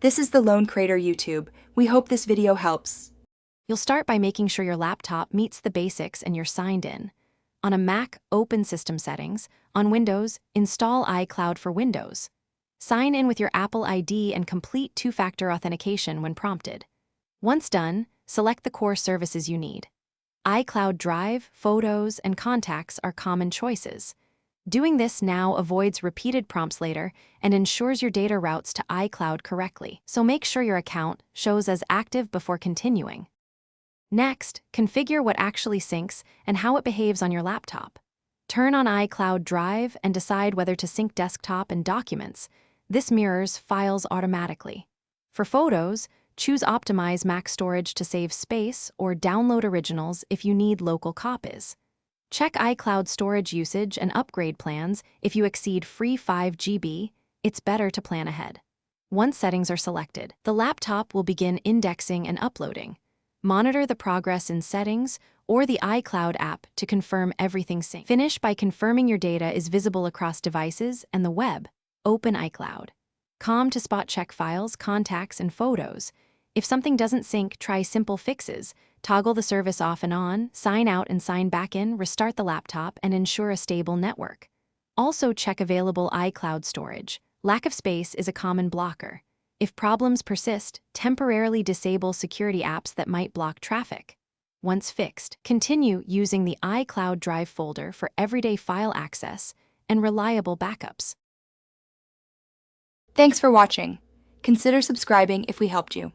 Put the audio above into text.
This is the Lone Crater YouTube. We hope this video helps. You'll start by making sure your laptop meets the basics and you're signed in. On a Mac, open System Settings. On Windows, install iCloud for Windows. Sign in with your Apple ID and complete two-factor authentication when prompted. Once done, select the core services you need. iCloud Drive, Photos, and Contacts are common choices. Doing this now avoids repeated prompts later and ensures your data routes to iCloud correctly, so make sure your account shows as active before continuing. Next, configure what actually syncs and how it behaves on your laptop. Turn on iCloud Drive and decide whether to sync desktop and documents. This mirrors files automatically. For photos, choose Optimize Mac Storage to save space or download originals if you need local copies. Check iCloud storage usage and upgrade plans. If you exceed free 5 GB, it's better to plan ahead. Once settings are selected, the laptop will begin indexing and uploading. Monitor the progress in Settings or the iCloud app to confirm everything synced. Finish by confirming your data is visible across devices and the web. Open iCloud. To spot check files, contacts, and photos. If something doesn't sync, try simple fixes. Toggle the service off and on, sign out and sign back in, restart the laptop, and ensure a stable network. Also check available iCloud storage. Lack of space is a common blocker. If problems persist, temporarily disable security apps that might block traffic. Once fixed, continue using the iCloud Drive folder for everyday file access and reliable backups. Thanks for watching. Consider subscribing if we helped you.